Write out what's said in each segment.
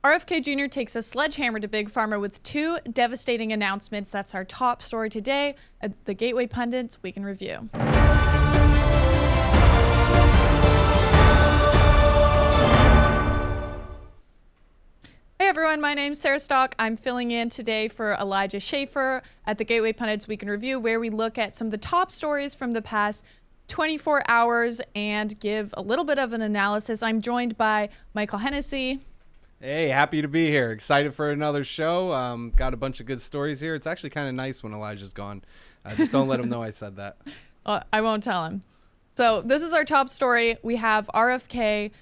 RFK Jr. takes a sledgehammer to Big Pharma with 2 devastating announcements. That's our top story today at the Gateway Pundits Week in Review. Hey everyone, my name's Sarah Stock. I'm filling in today for Elijah Schaefer at the Gateway Pundits Week in Review, where we look at some of the top stories from the past 24 hours and give a little bit of an analysis. I'm joined by Michael Hennessy. Hey, happy to be here. Excited for another show. Got a bunch of good stories here. It's actually kind of nice when Elijah's gone. Just don't let him know I said that. I won't tell him. So this is our top story. We have RFK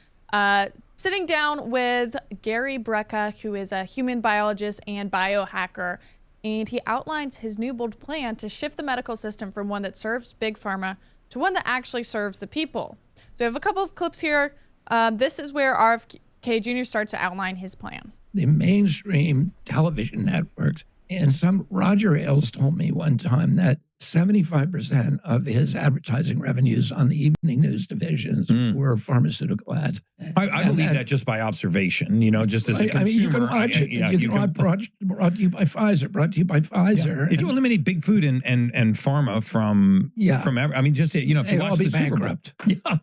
sitting down with Gary Brecka, who is a human biologist and biohacker, and he outlines his new bold plan to shift the medical system from one that serves Big Pharma to one that actually serves the people. So we have a couple of clips here. This is where RFK Jr. starts to outline his plan. The mainstream television networks, and Roger Ailes told me one time that 75% of his advertising revenues on the evening news divisions were pharmaceutical ads. I believe that just by observation, just as a consumer. I mean, you can watch it. You can watch brought to you by Pfizer. If you eliminate big food and pharma from I mean, just, if you watch the Super Bowl. Yeah.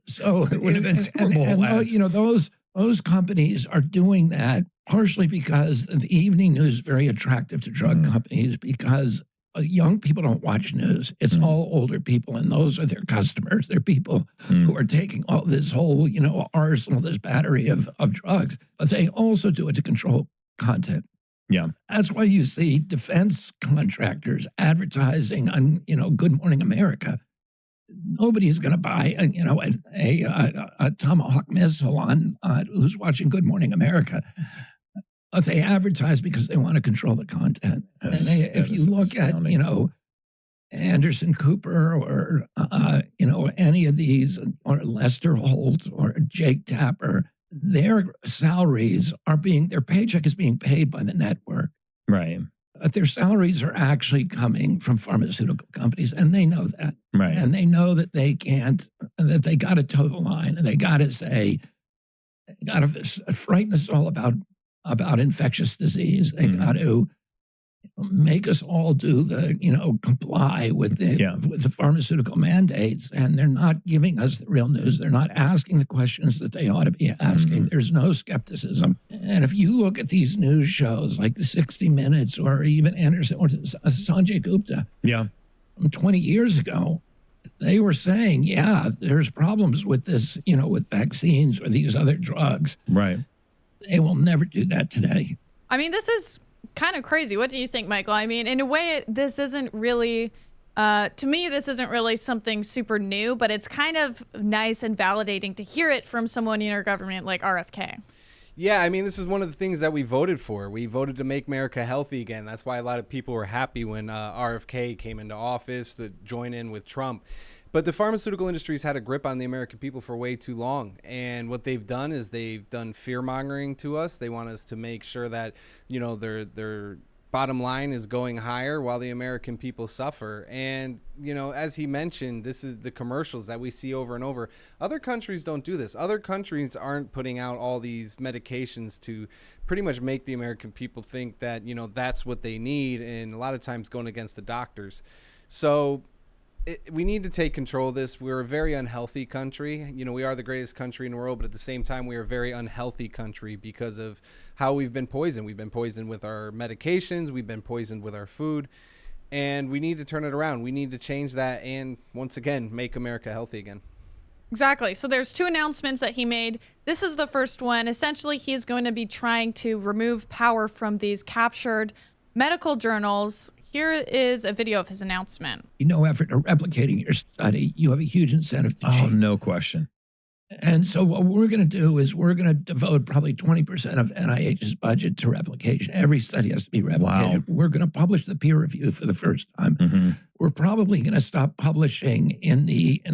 So it would have been Super Bowl ads. Those companies are doing that partially because the evening news is very attractive to drug companies because young people don't watch news. It's all older people, and those are their customers. They're people who are taking all this whole, arsenal, this battery of drugs, but they also do it to control content. Yeah. That's why you see defense contractors advertising on, Good Morning America. Nobody's going to buy, a Tomahawk missile on who's watching Good Morning America. But they advertise because they want to control the content. If you look at, Anderson Cooper or, any of these, or Lester Holt or Jake Tapper, their salaries their paycheck is being paid by the network. Right. But their salaries are actually coming from pharmaceutical companies, and they know that. Right. And they know that they can't, that they got to toe the line, and they got to say, they got to frighten us all about infectious disease. They got to make us all do comply with the pharmaceutical mandates, and they're not giving us the real news. They're not asking the questions that they ought to be asking. There's no skepticism. And if you look at these news shows like 60 Minutes or even Anderson or Sanjay Gupta, from 20 years ago, they were saying, there's problems with this, with vaccines or these other drugs. Right. They will never do that today. I mean, this is kind of crazy. What do you think, Michael? I mean, in a way, this isn't really, to me, this isn't really something super new, but it's kind of nice and validating to hear it from someone in our government like RFK. Yeah, I mean, this is one of the things that we voted for. We voted to make America healthy again. That's why a lot of people were happy when RFK came into office to join in with Trump. But the pharmaceutical industry's had a grip on the American people for way too long. And what they've done is they've done fear-mongering to us. They want us to make sure that, their bottom line is going higher while the American people suffer. And, as he mentioned, this is the commercials that we see over and over. Other countries don't do this. Other countries aren't putting out all these medications to pretty much make the American people think that, that's what they need. And a lot of times going against the doctors. So we need to take control of this. We're a very unhealthy country. We are the greatest country in the world, but at the same time, we are a very unhealthy country because of how we've been poisoned. We've been poisoned with our medications. We've been poisoned with our food. And we need to turn it around. We need to change that and, once again, make America healthy again. Exactly. So there's 2 announcements that he made. This is the first one. Essentially, he is going to be trying to remove power from these captured medical journals. Here is a video of his announcement. No effort to replicating your study. You have a huge incentive to change. Oh, no question. And so what we're going to do is we're going to devote probably 20% of NIH's budget to replication. Every study has to be replicated. Wow. We're going to publish the peer review for the first time. We're probably going to stop publishing in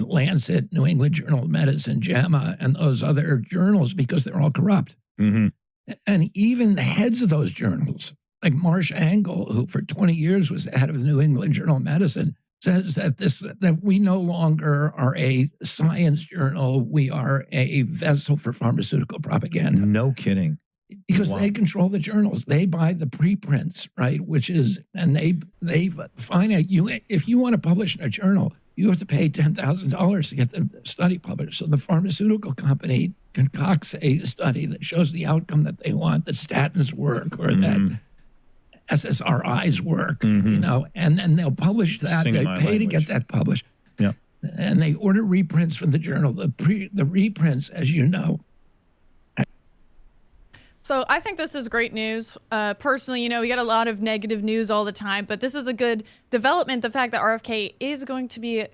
Lancet, New England Journal of Medicine, JAMA, and those other journals because they're all corrupt. And even the heads of those journals, like Marsh Angle, who for 20 years was the head of the New England Journal of Medicine, says that we no longer are a science journal. We are a vessel for pharmaceutical propaganda. No kidding. because they control the journals. They buy the preprints, right? And they find out if you want to publish in a journal, you have to pay $10,000 to get the study published. So the pharmaceutical company concocts a study that shows the outcome that they want, that statins work or that SSRIs work, and then they'll publish that. They pay to get that published. Yeah. And they order reprints from the journal. The reprints, as you know. So I think this is great news. Personally, we get a lot of negative news all the time, but this is a good development. The fact that RFK is going to be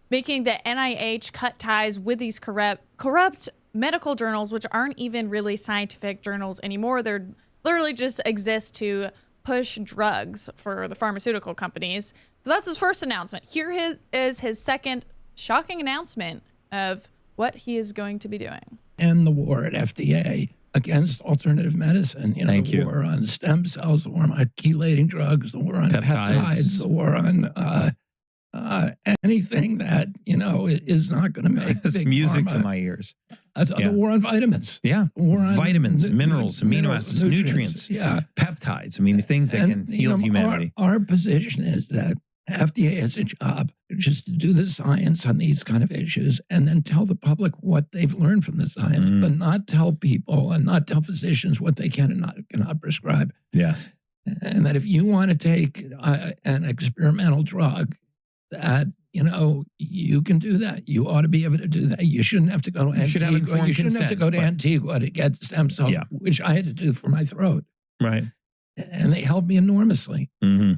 making the NIH cut ties with these corrupt medical journals, which aren't even really scientific journals anymore. They're literally just exist to push drugs for the pharmaceutical companies. So that's his first announcement. Here is his second shocking announcement of what he is going to be doing. And the war at FDA against alternative medicine. The war on stem cells, the war on chelating drugs, the war on peptides, the war on anything that, is not going to make big music pharma. To my ears. The war on vitamins. Yeah. War on vitamins, minerals, amino acids, nutrients, peptides. These things that can heal humanity. Our position is that FDA has a job just to do the science on these kind of issues and then tell the public what they've learned from the science, but not tell people and not tell physicians what they can and cannot prescribe. Yes. And that if you want to take an experimental drug, that, you can do that. You ought to be able to do that. You shouldn't have to go to Antigua. You shouldn't have to go to Antigua to get stem cells, which I had to do for my throat. Right. And they helped me enormously. Mm-hmm.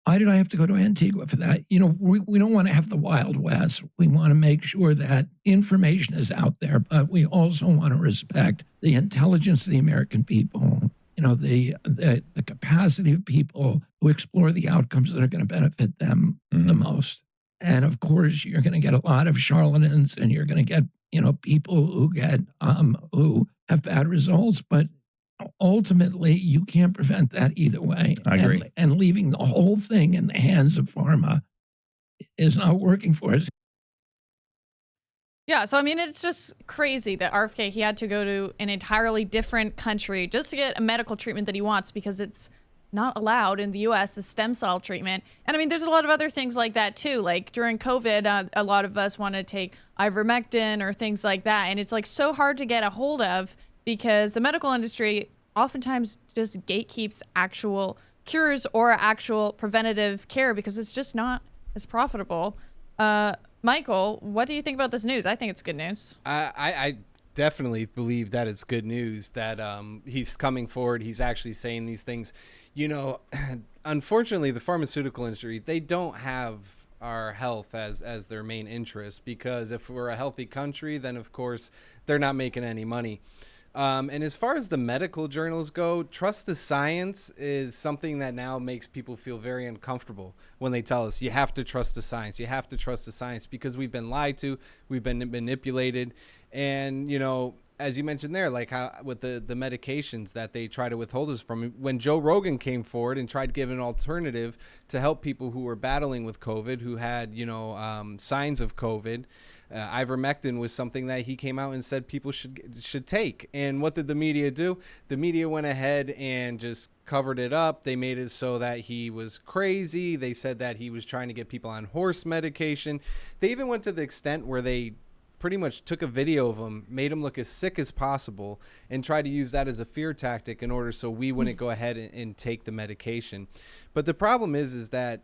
Why did I have to go to Antigua for that? We don't want to have the Wild West. We want to make sure that information is out there, but we also want to respect the intelligence of the American people, the capacity of people who explore the outcomes that are going to benefit them the most. And of course, you're going to get a lot of charlatans, and you're going to get, people who who have bad results, but ultimately, you can't prevent that either way. I agree. And leaving the whole thing in the hands of pharma is not working for us. Yeah, so it's just crazy that RFK, he had to go to an entirely different country just to get a medical treatment that he wants because it's not allowed in the U.S., the stem cell treatment. And there's a lot of other things like that too. Like during COVID, a lot of us want to take ivermectin or things like that. And it's so hard to get a hold of because the medical industry oftentimes just gatekeeps actual cures or actual preventative care because it's just not as profitable. Michael, what do you think about this news? I think it's good news. I definitely believe that it's good news that he's coming forward. He's actually saying these things. Unfortunately, the pharmaceutical industry, they don't have our health as their main interest because if we're a healthy country, then of course they're not making any money. And as far as the medical journals go, trust the science is something that now makes people feel very uncomfortable when they tell us you have to trust the science. You have to trust the science because we've been lied to, we've been manipulated. And, as you mentioned there, like how with the medications that they try to withhold us from. When Joe Rogan came forward and tried to give an alternative to help people who were battling with COVID, who had, signs of COVID, ivermectin was something that he came out and said people should take. And what did the media do? The media went ahead and just covered it up. They made it so that he was crazy. They said that he was trying to get people on horse medication. They even went to the extent where they pretty much took a video of him, made him look as sick as possible, and tried to use that as a fear tactic in order so we wouldn't go ahead and take the medication. But the problem is that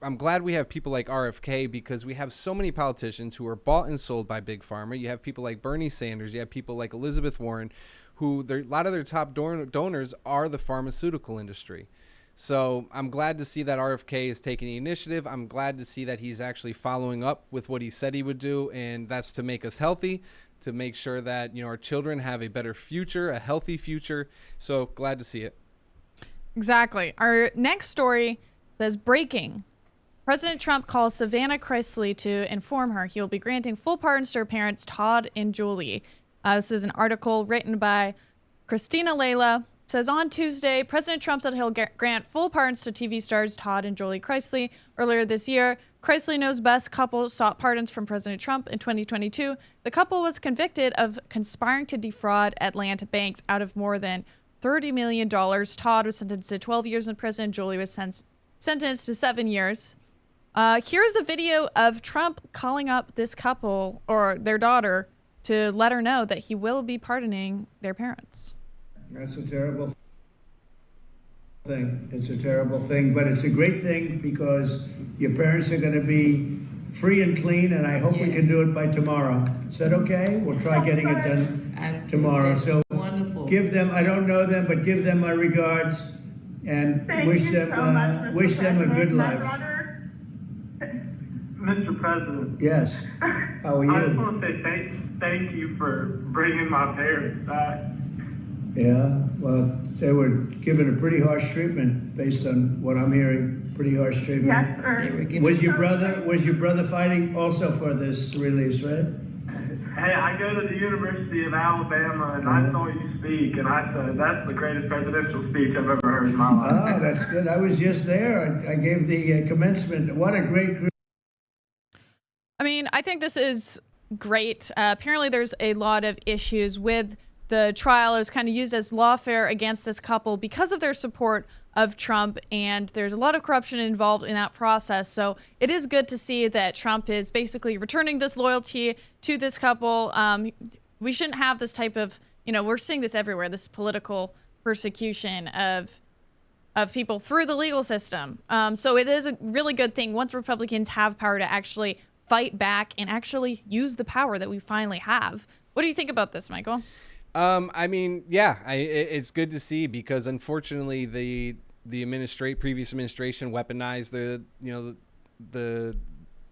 I'm glad we have people like RFK because we have so many politicians who are bought and sold by Big Pharma. You have people like Bernie Sanders. You have people like Elizabeth Warren, who a lot of their top donors are the pharmaceutical industry. So I'm glad to see that RFK is taking the initiative. I'm glad to see that he's actually following up with what he said he would do, and that's to make us healthy, to make sure that our children have a better future, a healthy future. So glad to see it. Exactly. Our next story says breaking. President Trump calls Savannah Chrisley to inform her he will be granting full pardons to her parents, Todd and Julie. This is an article written by Christina Layla. It says, on Tuesday, President Trump said he'll grant full pardons to TV stars Todd and Julie Chrisley. Earlier this year, Chrisley Knows Best couple sought pardons from President Trump in 2022. The couple was convicted of conspiring to defraud Atlanta banks out of more than $30 million. Todd was sentenced to 12 years in prison. Julie was sentenced to 7 years. Here's a video of Trump calling up this couple or their daughter to let her know that he will be pardoning their parents. That's a terrible thing. It's a terrible thing, but it's a great thing because your parents are going to be free and clean, and I hope we can do it by tomorrow. Is that okay? We'll try getting it done tomorrow. So wonderful. Give them, I don't know them, but give them my regards and wish them a good life. Mr. President. Yes. How are you? I just want to say thank you for bringing my parents back. Yeah, well, they were given a pretty harsh treatment based on what I'm hearing. Pretty harsh treatment. Yes, sir. Was your brother fighting also for this release, right? Hey, I go to the University of Alabama, and I saw you speak, and I said, that's the greatest presidential speech I've ever heard in my life. Oh, that's good. I was just there. I gave the commencement. What a great group. I mean, I think this is great. Apparently, there's a lot of issues with the trial. It was kind of used as lawfare against this couple because of their support of Trump, and there's a lot of corruption involved in that process. So it is good to see that Trump is basically returning this loyalty to this couple. We shouldn't have this type of, we're seeing this everywhere, this political persecution of people through the legal system. So it is a really good thing once Republicans have power to actually fight back and actually use the power that we finally have. What do you think about this, Michael? I mean, yeah, it's good to see because unfortunately the previous administration weaponized the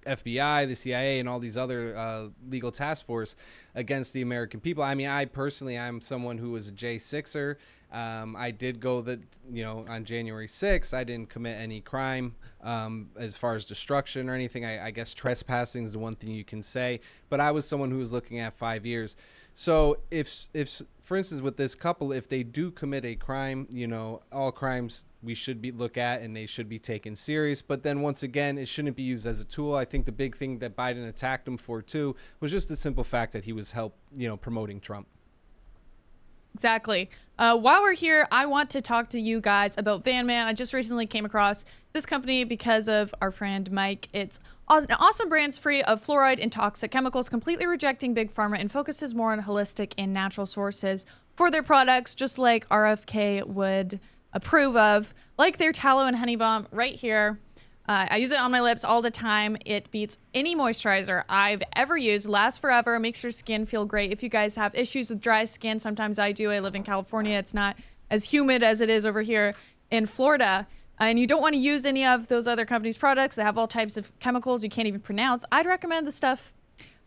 FBI, the CIA, and all these other legal task force against the American people. I mean, I'm someone who was a J6er. I did go on January 6th. I didn't commit any crime as far as destruction or anything. I guess trespassing is the one thing you can say. But I was someone who was looking at 5 years. So if for instance, with this couple, if they do commit a crime, all crimes we should look at and they should be taken serious. But then once again, it shouldn't be used as a tool. I think the big thing that Biden attacked him for too was just the simple fact that he was promoting Trump. Exactly. While we're here, I want to talk to you guys about Van Man. I just recently came across this company because of our friend Mike. It's an awesome brand free of fluoride and toxic chemicals, completely rejecting big pharma and focuses more on holistic and natural sources for their products, just like RFK would approve of, like their tallow and honey balm right here. I use it on my lips all the time. It beats any moisturizer I've ever used. Lasts forever. Makes your skin feel great. If you guys have issues with dry skin, sometimes I do. I live in California. It's not as humid as it is over here in Florida. And you don't want to use any of those other companies' products that have all types of chemicals you can't even pronounce. I'd recommend the stuff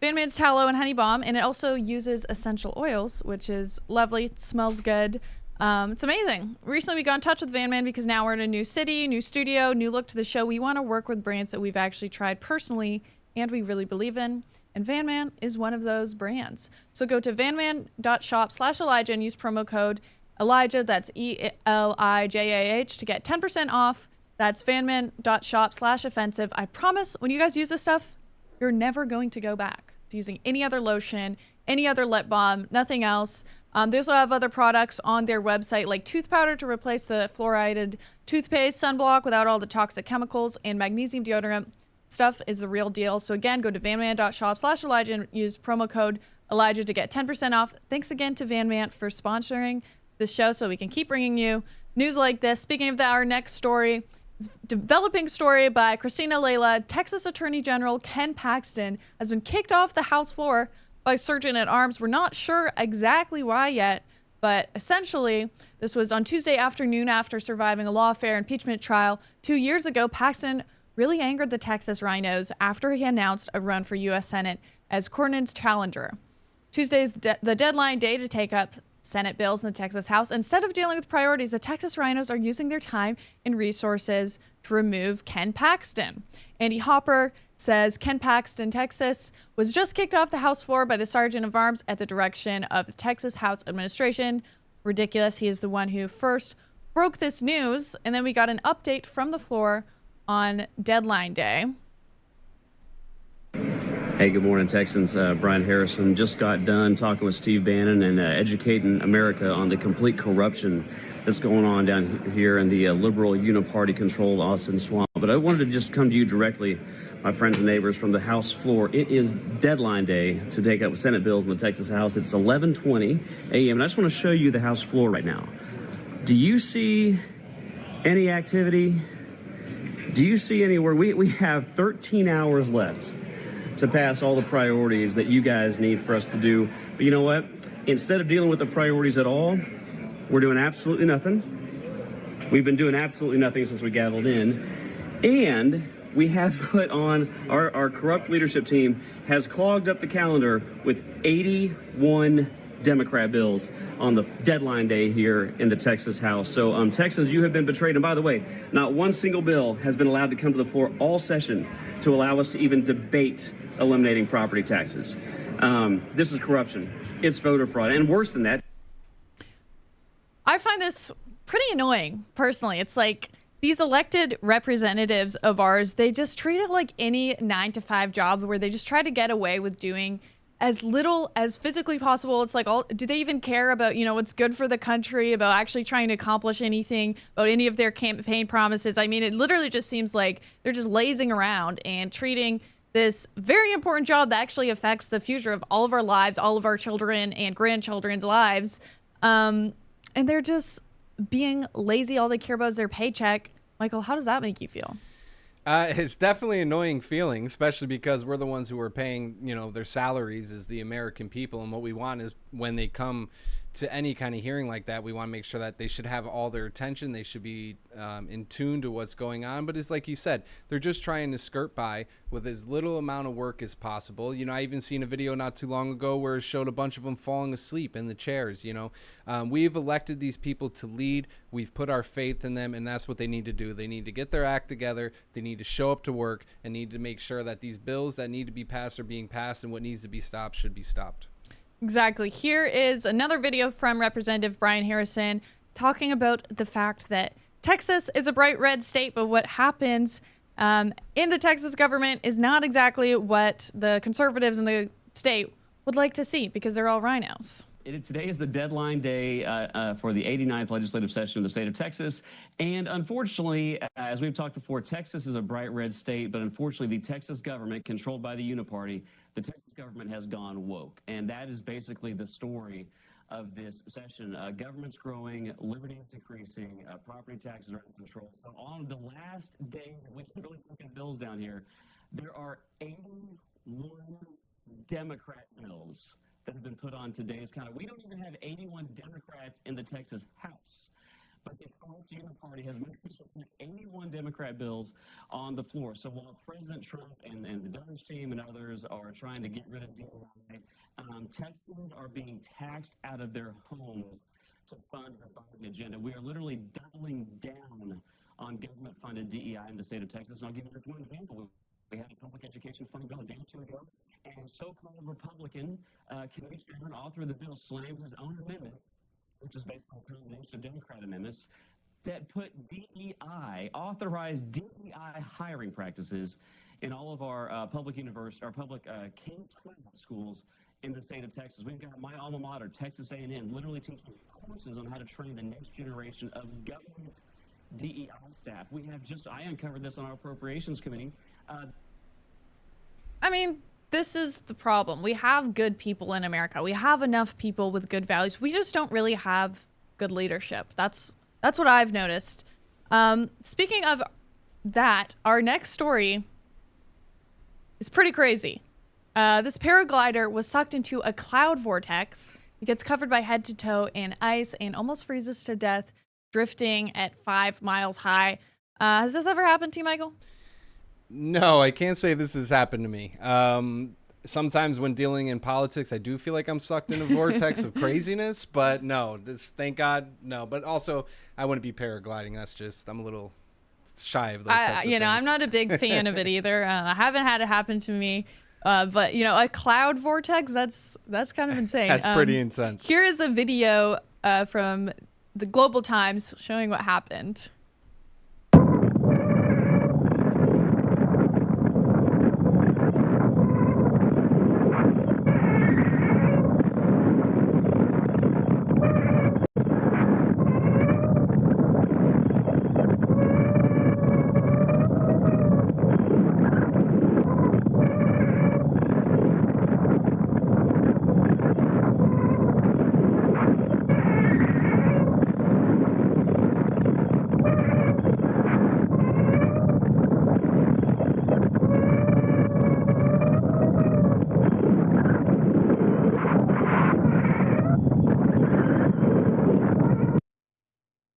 Van Man's Tallow and Honey Balm. And it also uses essential oils, which is lovely. It smells good. It's amazing. Recently, we got in touch with Van Man because now we're in a new city, new studio, new look to the show. We want to work with brands that we've actually tried personally and we really believe in. And Van Man is one of those brands. So go to vanman.shop/Elijah and use promo code Elijah. That's ELIJAH to get 10% off. That's vanman.shop/offensive. I promise when you guys use this stuff, you're never going to go back to using any other lotion, any other lip balm, nothing else. They also have other products on their website like tooth powder to replace the fluoridated toothpaste, sunblock without all the toxic chemicals, and magnesium deodorant. Stuff is the real deal. So again, go to vanman.shop/Elijah and use promo code Elijah to get 10% off. Thanks again to Van Man for sponsoring this show so we can keep bringing you news like this. Speaking of that, our next story, it's a developing story by Christina Layla. Texas Attorney General Ken Paxton has been kicked off the House floor by Sergeant at Arms. We're not sure exactly why yet, but essentially this was on Tuesday afternoon after surviving a lawfare impeachment trial 2 years ago. Paxton really angered the Texas Rhinos after he announced a run for U.S. Senate as Cornyn's challenger. Tuesday is the deadline day to take up Senate bills in the Texas House. Instead of dealing with priorities, the Texas Rhinos are using their time and resources to remove Ken Paxton. Andy Hopper says Ken Paxton, Texas, was just kicked off the House floor by the Sergeant of Arms at the direction of the Texas House administration. Ridiculous. He is the one who first broke this news. And then we got an update from the floor on deadline day. Hey, good morning, Texans. Brian Harrison just got done talking with Steve Bannon and educating America on the complete corruption that's going on down here in the liberal uniparty-controlled Austin Swamp. But I wanted to just come to you directly, my friends and neighbors, from the House floor. It is deadline day to take up Senate bills in the Texas House. It's 11:20 a.m., and I just want to show you the House floor right now. Do you see any activity? Do you see anywhere? We have 13 hours left to pass all the priorities that you guys need for us to do. But you know what? Instead of dealing with the priorities at all, we're doing absolutely nothing. We've been doing absolutely nothing since we gavelled in. And we have put on, our corrupt leadership team has clogged up the calendar with 81 Democrat bills on the deadline day here in the Texas House. So Texans, you have been betrayed. And by the way, not one single bill has been allowed to come to the floor all session to allow us to even debate eliminating property taxes. This is corruption. It's voter fraud. And worse than that. I find this pretty annoying, personally. It's like these elected representatives of ours, they just treat it like any 9-to-5 job where they just try to get away with doing as little as physically possible. It's like, do they even care about, what's good for the country, about actually trying to accomplish anything, about any of their campaign promises? I mean, it literally just seems like they're just lazing around and treating this very important job that actually affects the future of all of our lives, all of our children and grandchildren's lives. And they're just being lazy. All they care about is their paycheck. Michael, how does that make you feel? It's definitely an annoying feeling, especially because we're the ones who are paying, their salaries as the American people. And what we want is when they come to any kind of hearing like that, we want to make sure that they should have all their attention. They should be in tune to what's going on. But it's like you said, they're just trying to skirt by with as little amount of work as possible. I even seen a video not too long ago where it showed a bunch of them falling asleep in the chairs. We've elected these people to lead. We've put our faith in them, and that's what they need to do. They need to get their act together. They need to show up to work and need to make sure that these bills that need to be passed are being passed, and what needs to be stopped should be stopped. Exactly. Here is another video from Representative Brian Harrison talking about the fact that Texas is a bright red state, but what happens in the Texas government is not exactly what the conservatives in the state would like to see, because they're all rhinos. Today is the deadline day for the 89th legislative session of the state of Texas. And unfortunately, as we've talked before, Texas is a bright red state, but unfortunately the Texas government, controlled by the Uniparty, the Texas government has gone woke. And that is basically the story of this session. Government's growing, liberty is decreasing, property taxes are out of control. So on the last day that we can really look at bills down here, there are 81 Democrat bills that have been put on today's calendar. We don't even have 81 Democrats in the Texas House, but the corrupt Uniparty has managed to put 81 Democrat bills on the floor. So while President Trump and the Doge team and others are trying to get rid of DEI, Texans are being taxed out of their homes to fund the Biden agenda. We are literally doubling down on government-funded DEI in the state of Texas. And I'll give you just one example. We had a public education funding bill a day or two ago, and so-called Republican committee chairman, author of the bill, slammed his own amendment, which is basically a combination of Democrat amendments, that put DEI, authorized DEI hiring practices in all of our public universities, our public K-12 schools in the state of Texas. We've got my alma mater, Texas A&M, literally teaching courses on how to train the next generation of government DEI staff. We have I uncovered this on our appropriations committee. I mean, this is the problem. We have good people in America. We have enough people with good values. We just don't really have good leadership. That's what I've noticed. Speaking of that, our next story is pretty crazy. This paraglider was sucked into a cloud vortex. It gets covered by head to toe in ice and almost freezes to death, drifting at 5 miles high. Has this ever happened to you, Michael? No, I can't say this has happened to me. Sometimes when dealing in politics, I do feel like I'm sucked in a vortex of craziness, but no, thank God, no. But also, I wouldn't be paragliding. I'm a little shy of those types of things. I'm not a big fan of it either. I haven't had it happen to me. But, a cloud vortex, that's kind of insane. That's pretty intense. Here is a video from the Global Times showing what happened.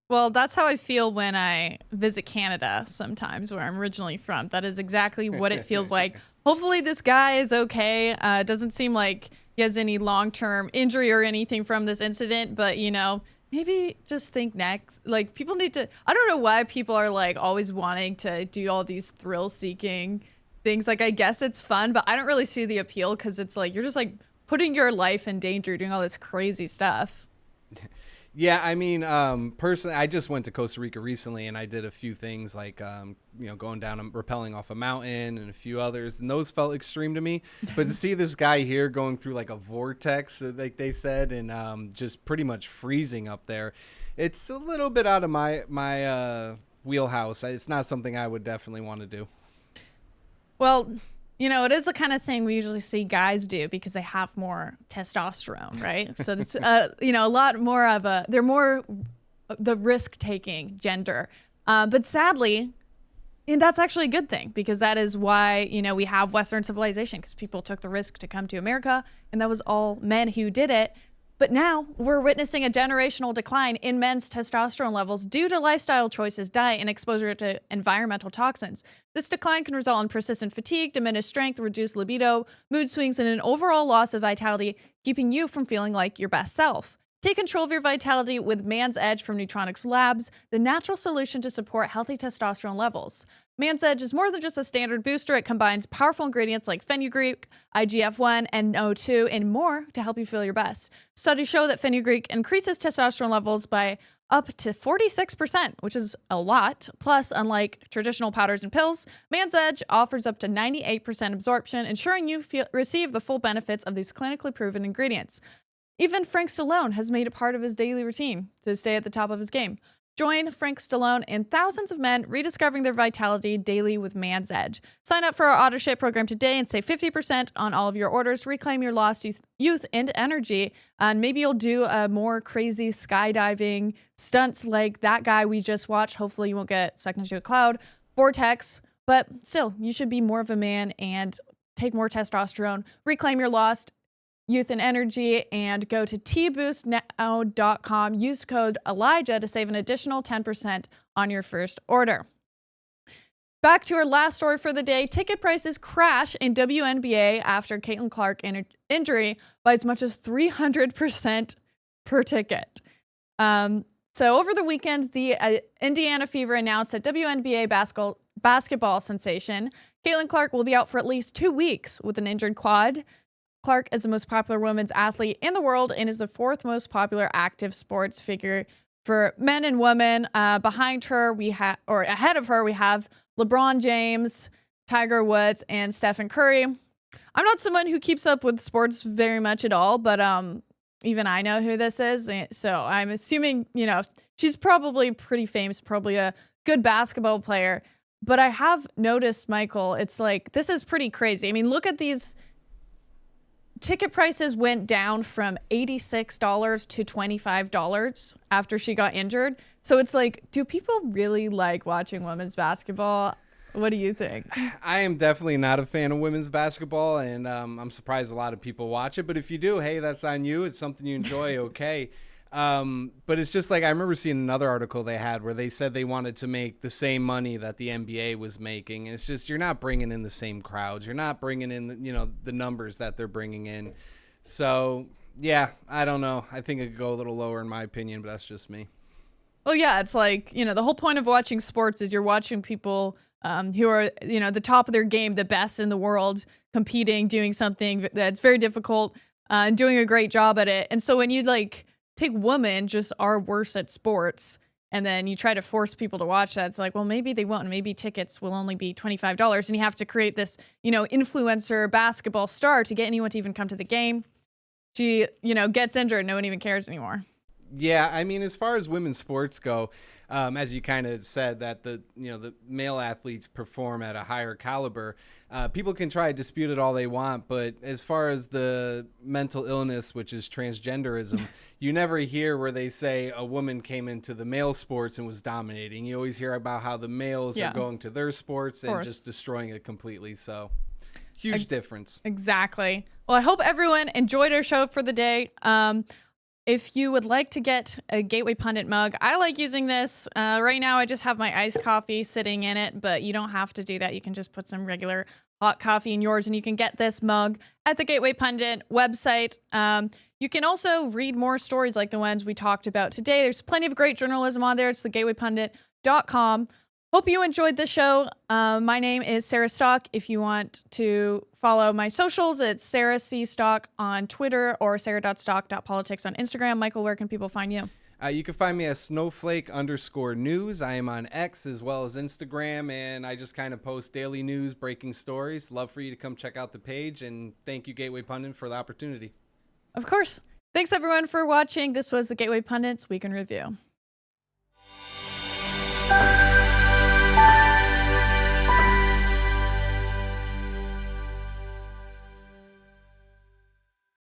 Well, that's how I feel when I visit Canada sometimes, where I'm originally from. That is exactly what it feels like. Hopefully this guy is okay. It doesn't seem like he has any long-term injury or anything from this incident, but, you know, maybe just think next. Like, people need to, I don't know why people are, like, always wanting to do all these thrill-seeking things. Like, I guess it's fun, but I don't really see the appeal because it's like, you're just, like, putting your life in danger doing all this crazy stuff. Yeah, I mean, personally, I just went to Costa Rica recently, and I did a few things like, you know, going down and rappelling off a mountain and a few others, and those felt extreme to me. But to see this guy here going through like a vortex, like they said, and just pretty much freezing up there, it's a little bit out of my wheelhouse. It's not something I would definitely want to do. Well, you know, it is the kind of thing we usually see guys do because they have more testosterone, right? So it's, you know, a lot more of they're more the risk-taking gender. But sadly, and that's actually a good thing because that is why, you know, we have Western civilization, because people took the risk to come to America, and that was all men who did it. But now we're witnessing a generational decline in men's testosterone levels due to lifestyle choices, diet, and exposure to environmental toxins. This decline can result in persistent fatigue, diminished strength, reduced libido, mood swings, and an overall loss of vitality, keeping you from feeling like your best self. Take control of your vitality with Man's Edge from Neutronics Labs, the natural solution to support healthy testosterone levels. Man's Edge is more than just a standard booster. It combines powerful ingredients like fenugreek, IGF-1, and NO2, and more to help you feel your best. Studies show that fenugreek increases testosterone levels by up to 46%, which is a lot. Plus, unlike traditional powders and pills, Man's Edge offers up to 98% absorption, ensuring you receive the full benefits of these clinically proven ingredients. Even Frank Stallone has made it part of his daily routine to stay at the top of his game. Join Frank Stallone and thousands of men rediscovering their vitality daily with Man's Edge. Sign up for our auto-ship program today and save 50% on all of your orders. Reclaim your lost youth and energy. And maybe you'll do a more crazy skydiving stunts like that guy we just watched. Hopefully you won't get sucked into a cloud. Vortex. But still, you should be more of a man and take more testosterone. Reclaim your lost youth and energy, and go to tboostnow.com. Use code Elijah to save an additional 10% on your first order. Back to our last story for the day. Ticket prices crash in WNBA after Caitlin Clark injury by as much as 300% per ticket. So over the weekend, the Indiana Fever announced that WNBA basketball sensation Caitlin Clark will be out for at least 2 weeks with an injured quad. Clark is the most popular women's athlete in the world and is the fourth most popular active sports figure for men and women. Behind her, ahead of her, we have LeBron James, Tiger Woods, and Stephen Curry. I'm not someone who keeps up with sports very much at all, but even I know who this is. So I'm assuming, you know, she's probably pretty famous, probably a good basketball player. But I have noticed, Michael, it's like, this is pretty crazy. I mean, look at these. Ticket prices went down from $86 to $25 after she got injured. So it's like, do people really like watching women's basketball? What do you think? I am definitely not a fan of women's basketball, and I'm surprised a lot of people watch it. But if you do, hey, that's on you. It's something you enjoy, okay. But it's just like, I remember seeing another article they had where they said they wanted to make the same money that the NBA was making. And it's just, you're not bringing in the same crowds. You're not bringing in, you know, the numbers that they're bringing in. So yeah, I don't know. I think it could go a little lower in my opinion, but that's just me. Well, yeah, it's like, you know, the whole point of watching sports is you're watching people who are, you know, the top of their game, the best in the world, competing, doing something that's very difficult, and doing a great job at it. And so when you like take women just are worse at sports, and then you try to force people to watch that, it's like, well, maybe they won't. Maybe tickets will only be $25, and you have to create this, you know, influencer basketball star to get anyone to even come to the game. She, you know, gets injured, no one even cares anymore. Yeah, I mean, as far as women's sports go, as you kind of said, that the male athletes perform at a higher caliber. People can try to dispute it all they want, but as far as the mental illness, which is transgenderism, you never hear where they say a woman came into the male sports and was dominating. You always hear about how the males are going to their sports and just destroying it completely. So huge difference. Exactly. Well, I hope everyone enjoyed our show for the day. If you would like to get a Gateway Pundit mug, I like using this. Right now, I just have my iced coffee sitting in it, but you don't have to do that. You can just put some regular hot coffee in yours, and you can get this mug at the Gateway Pundit website. You can also read more stories like the ones we talked about today. There's plenty of great journalism on there. It's thegatewaypundit.com. Hope you enjoyed the show. My name is Sarah Stock. If you want to follow my socials, it's Sarah C. Stock on Twitter or sarah.stock.politics on Instagram. Michael, where can people find you? You can find me at snowflake_news. I am on X as well as Instagram, and I just kind of post daily news, breaking stories. Love for you to come check out the page, and thank you, Gateway Pundit, for the opportunity. Of course. Thanks, everyone, for watching. This was the Gateway Pundit's Week in Review.